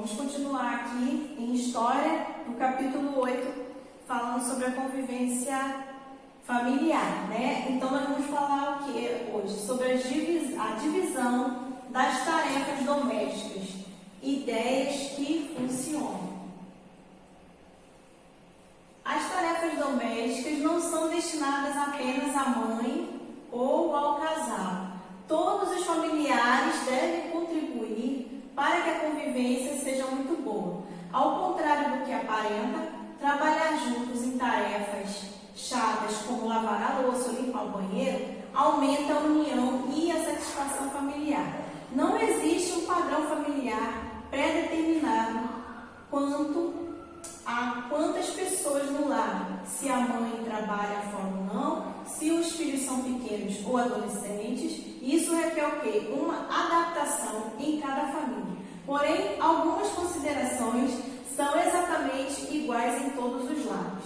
Vamos continuar aqui em História, no capítulo 8, falando sobre a convivência familiar, né? Então, nós vamos falar o que hoje? Sobre a divisão das tarefas domésticas, ideias que funcionam. As tarefas domésticas não são destinadas apenas à mãe ou ao casal. Todos os familiares devem contribuir para que a convivência seja muito boa. Ao contrário do que aparenta, trabalhar juntos em tarefas chatas como lavar a louça ou limpar o banheiro aumenta a união e a satisfação familiar. Não existe um padrão familiar pré-determinado quanto a quantas pessoas no lar, se a mãe trabalha fora ou não, se os filhos são pequenos ou adolescentes. Isso requer o quê? Uma adaptação em cada família. Porém, algumas considerações são exatamente iguais em todos os lares.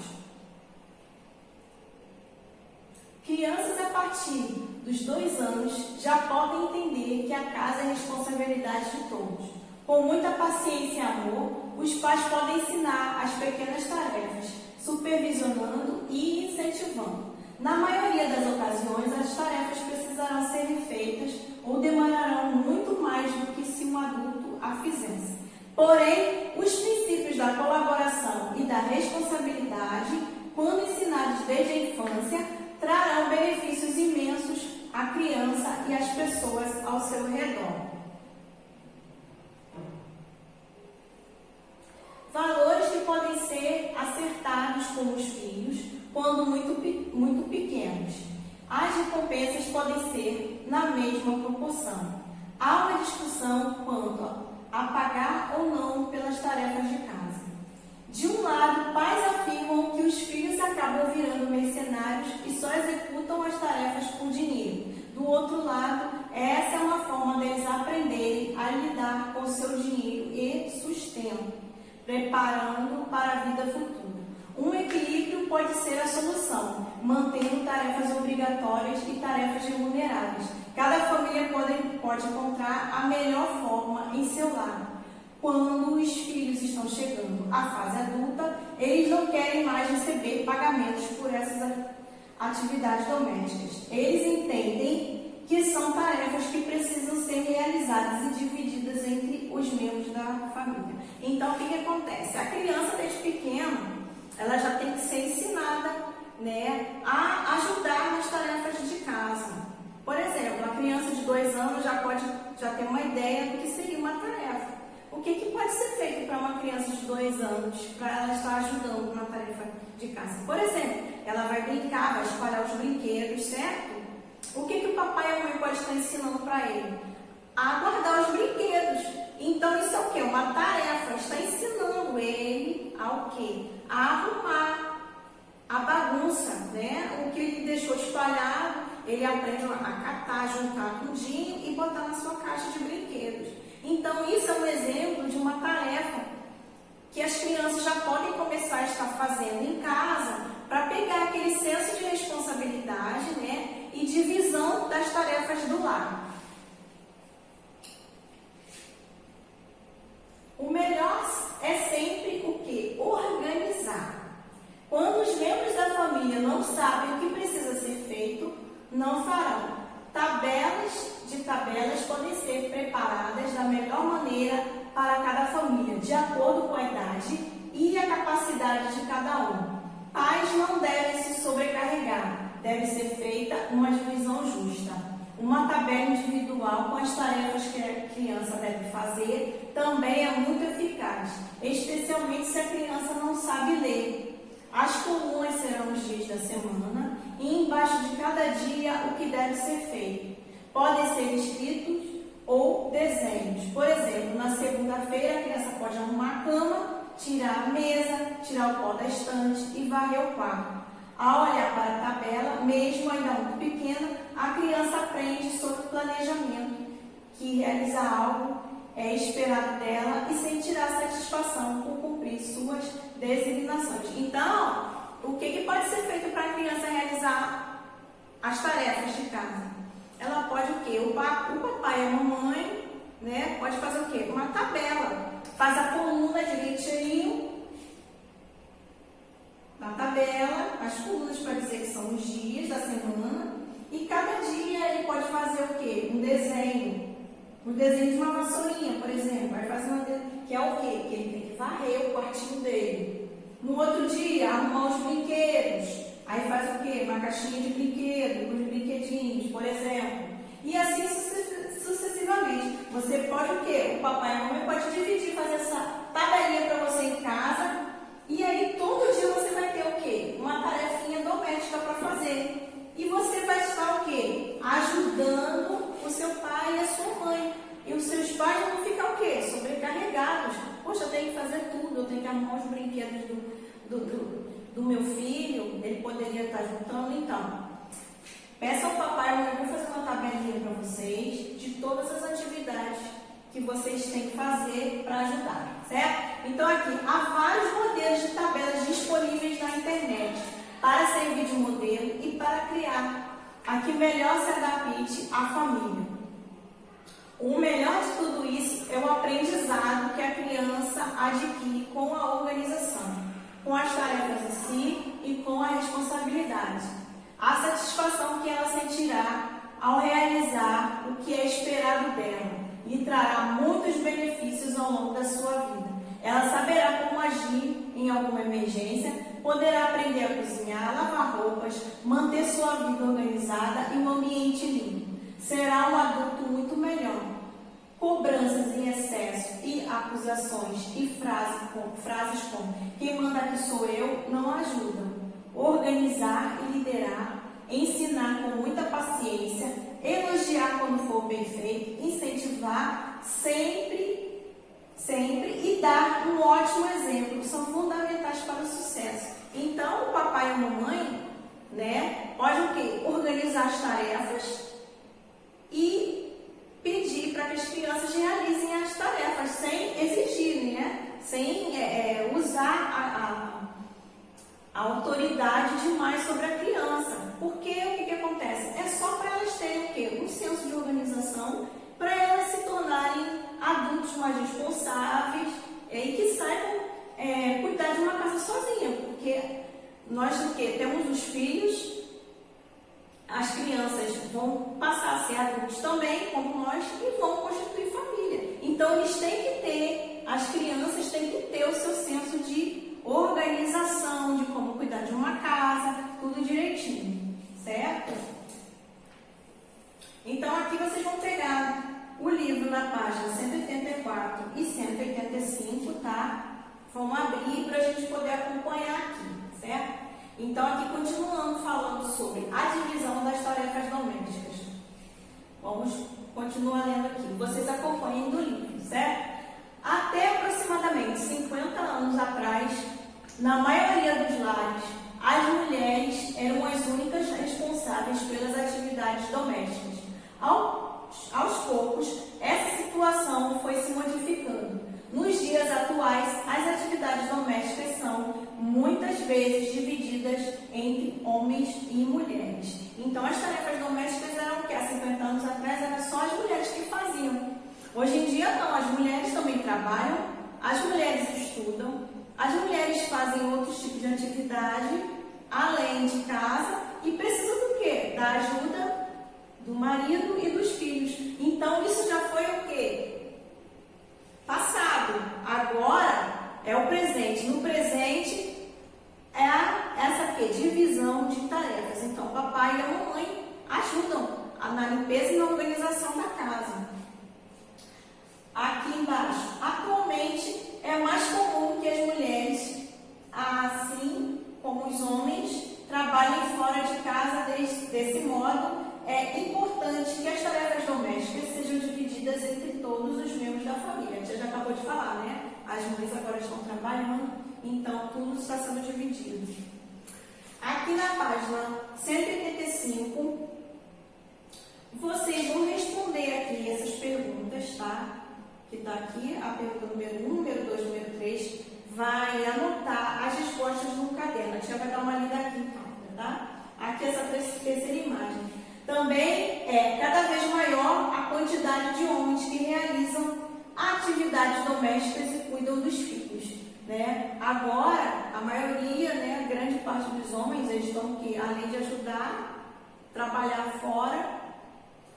Crianças a partir dos 2 anos já podem entender que a casa é responsabilidade de todos. Com muita paciência e amor, os pais podem ensinar as pequenas tarefas, supervisionando e incentivando. Na maioria das ocasiões, as tarefas precisarão ser feitas ou demorarão muito mais do que se um adulto a fizesse. Porém, os princípios da colaboração e da responsabilidade, quando ensinados desde a infância, trarão benefícios imensos à criança e às pessoas ao seu redor. Valores que podem ser acertados com os filhos quando muito pequenos. As recompensas podem ser na mesma proporção. Há uma discussão quanto a pagar ou não pelas tarefas de casa. De um lado, pais afirmam que os filhos acabam virando mercenários e só executam as tarefas por dinheiro. Do outro lado, essa é uma forma deles aprenderem a lidar com seu dinheiro e sustento, preparando para a vida futura. Um equilíbrio pode ser a solução, mantendo tarefas obrigatórias e tarefas remuneráveis. Cada família pode encontrar a melhor forma em seu lar. Quando os filhos estão chegando à fase adulta, eles não querem mais receber pagamentos por essas atividades domésticas. Eles entendem que são tarefas que precisam ser realizadas e divididas entre os membros da família. Então, o que acontece? A criança, desde pequena, ela já tem que ser ensinada, né, a ajudar nas tarefas de casa. Por exemplo, a criança de 2 anos já tem uma ideia do que seria uma tarefa. O que pode ser feito para uma criança de 2 anos, para ela estar ajudando na tarefa de casa? Por exemplo, ela vai brincar, vai espalhar os brinquedos, certo? O que o papai e a mãe podem estar ensinando para ele? A guardar os brinquedos. Então, isso é o quê? Uma tarefa. Está ensinando ele ao quê? A arrumar a bagunça, né? O que ele deixou espalhado, ele aprende a catar, juntar tudinho e botar na sua caixa de brinquedos. Então, isso é um exemplo de uma tarefa que as crianças já podem começar a estar fazendo em casa para pegar aquele senso de responsabilidade, né? E divisão das tarefas do lar. O melhor é sempre o quê? Organizar. Quando os membros da família não sabem o que precisa ser feito, não farão. Tabelas podem ser preparadas da melhor maneira para cada família, de acordo com a idade e a capacidade de cada um. Pais não devem se sobrecarregar, deve ser feita uma divisão justa. Uma tabela individual com as tarefas que a criança deve fazer também é muito eficaz, especialmente se a criança não sabe ler. As colunas serão os dias da semana e embaixo de cada dia o que deve ser feito. Podem ser escritos ou desenhos. Por exemplo, na segunda-feira a criança pode arrumar a cama, tirar a mesa, tirar o pó da estante e varrer o quarto. Ao olhar para a tabela, mesmo ainda muito pequena, a criança aprende sobre planejamento, que realizar algo é esperado dela e sentirá satisfação por cumprir suas designações. Então, o que pode ser feito para a criança realizar as tarefas de casa? Ela pode o quê? O papai e a mamãe, né, pode fazer o quê? Uma tabela. faz a coluna direitinho na tabela, as colunas para dizer que são os dias da semana, e cada dia ele pode fazer o quê? Um desenho de uma vassourinha, por exemplo. Aí faz que é o quê? Que ele tem que varrer o quartinho dele. No outro dia, arrumar os brinquedos. Aí faz o quê? Uma caixinha de brinquedo, com os brinquedinhos, por exemplo. E assim sucessivamente. Você pode o quê? O papai e a mamãe pode dividir, fazer essa tabelinha para você em casa. E aí todo dia você vai ter o quê? Uma tarefinha doméstica para fazer. E você vai estar o quê? Ajudando o seu pai e a sua mãe. E os seus pais vão ficar o quê? Sobrecarregados. Poxa, eu tenho que fazer tudo, eu tenho que arrumar os brinquedos do meu filho, ele poderia estar juntando. Então, peça ao papai e a mamãe, vou fazer uma tabelinha para vocês de todas as atividades que vocês têm que fazer para ajudar, certo? Então aqui, há vários modelos de tabelas disponíveis na internet para servir de modelo e para criar a que melhor se adapte à família. O melhor de tudo isso é o aprendizado que a criança adquire com a organização, com as tarefas em si e com a responsabilidade. A satisfação que ela sentirá ao realizar o que é esperado dela lhe trará muitos benefícios ao longo da sua vida. Ela saberá como agir em alguma emergência, poderá aprender a cozinhar, lavar roupas, manter sua vida organizada e um ambiente limpo. Será um adulto muito melhor. Cobranças em excesso e acusações e frases como "quem manda aqui sou eu" não ajudam. Organizar e liderar, ensinar com muita paciência, elogiar quando for bem feito, incentivar sempre e dar um ótimo exemplo são fundamentais para o sucesso. Então, o papai e a mamãe, pode o quê? Organizar as tarefas e pedir para que as crianças realizem as tarefas sem exigir, sem usar a autoridade demais sobre a criança. Porque o que acontece? É só para elas terem o quê? Um senso de organização, para elas se tornarem adultos mais responsáveis e que saibam cuidar de uma casa sozinha. Porque nós temos os filhos, as crianças vão passar a ser adultos também, como nós, e vão constituir família. Então, as crianças têm que ter o seu senso de organização, de como cuidar de uma casa, tudo direitinho, certo? Então, aqui vocês vão pegar o livro na página 184 e 185, tá? Vamos abrir para a gente poder acompanhar aqui, certo? Então, aqui continuando falando sobre a divisão das tarefas domésticas. Vamos continuar lendo aqui. Vocês acompanhem do livro, certo? Até aproximadamente 50 anos atrás, na maioria dos lares, as mulheres eram as únicas responsáveis pelas atividades domésticas. Aos poucos, essa situação foi se modificando. Nos dias atuais, as atividades domésticas são muitas vezes divididas entre homens e mulheres. Então, as tarefas domésticas eram o que? Há 50 anos atrás, eram só as mulheres que faziam. Hoje em dia, não. As mulheres também trabalham, as mulheres estudam, as mulheres fazem outros tipos de atividade, além de casa, e precisam do quê? Da ajuda do marido e dos filhos. Então, isso já foi o quê? Passado. Agora é o presente. No presente é essa divisão de tarefas. Então, o papai e a mamãe ajudam na limpeza e na organização da casa. Aqui embaixo, atualmente é mais comum que as mulheres, assim como os homens, trabalhem fora de casa. Desse modo, é importante que as tarefas domésticas sejam divididas entre todos os membros da família. A tia já acabou de falar, As mães agora estão trabalhando, então tudo está sendo dividido. Aqui na página 185, vocês vão responder aqui essas perguntas, tá? Que está aqui, a pergunta número 1, número 2, número 3. Vai anotar as respostas no caderno. A tia vai dar uma lida aqui, tá? Aqui essa terceira imagem. Também é cada vez maior a quantidade de homens que realizam atividades domésticas e cuidam dos filhos, né? Agora, a maioria, né, a grande parte dos homens, eles estão que, além de ajudar, trabalhar fora,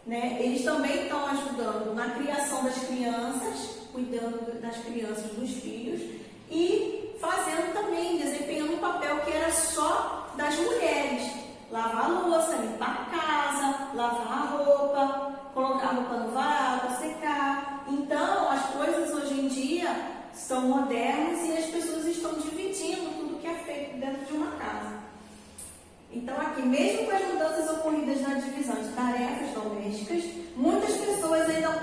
né, eles também estão ajudando na criação das crianças, cuidando das crianças, dos filhos, e fazendo também, desempenhando um papel que era só das mulheres. Lavar a louça, limpar a casa, lavar a roupa, colocar a roupa no varal para secar. Então, as coisas hoje em dia são modernas e as pessoas estão dividindo tudo que é feito dentro de uma casa. Então, aqui, mesmo com as mudanças ocorridas na divisão de tarefas domésticas, muitas pessoas ainda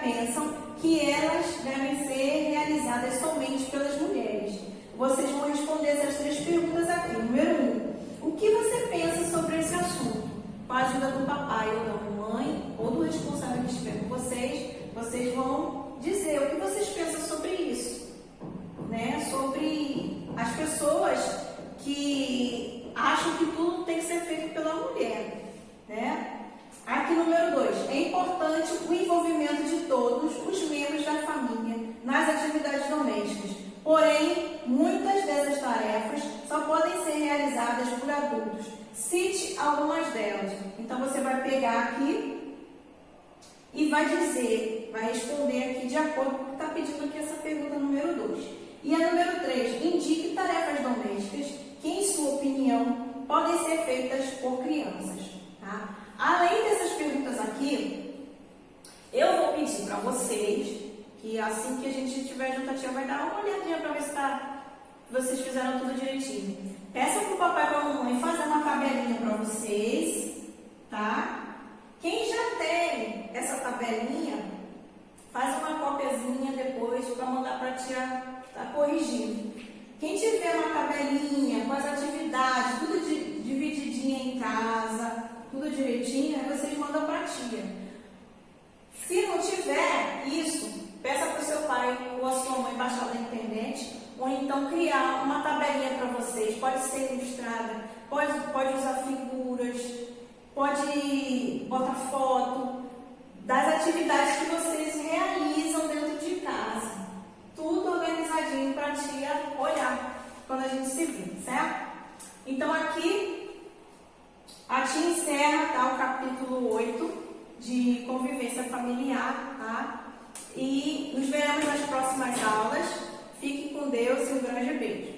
pensam que elas devem ser realizadas somente pelas mulheres. Vocês vão responder essas 3 perguntas aqui. Número 1. O que você pensa sobre esse assunto? Com a ajuda do papai ou da mamãe, ou do responsável que estiver com vocês, vocês vão dizer o que vocês pensam sobre isso, né? Sobre as pessoas que acham que tudo tem que ser feito pela mulher, né? Aqui, número 2. É importante o envolvimento de todos os membros da família nas atividades domésticas. Porém, muitas dessas tarefas só podem ser realizadas por adultos. Cite algumas delas. Então, você vai pegar aqui e vai dizer, vai responder aqui de acordo com o que está pedindo aqui essa pergunta número 2. E a número 3, indique tarefas domésticas que, em sua opinião, podem ser feitas por crianças. Tá? Além dessas perguntas aqui, eu vou pedir para vocês que assim que a gente tiver junto, a tia vai dar uma olhadinha para ver se vocês fizeram tudo direitinho. Peça para o papai e para a mamãe fazer uma tabelinha para vocês, tá? Quem já tem essa tabelinha, faz uma copiazinha depois para mandar para a tia tá corrigindo. Quem tiver uma tabelinha com as atividades, tudo divididinha em casa, tudo direitinho, aí vocês mandam para a tia. Se não tiver isso, peça para o seu pai ou a sua mãe baixar da internet, ou então criar uma tabelinha para vocês. Pode ser ilustrada, pode usar figuras, pode botar foto das atividades que vocês realizam dentro de casa. Tudo organizadinho para a tia olhar quando a gente se vê, certo? Então aqui a tia encerra, tá, o capítulo 8 de convivência familiar, tá? E nos veremos nas próximas aulas. Fique com Deus e um grande beijo.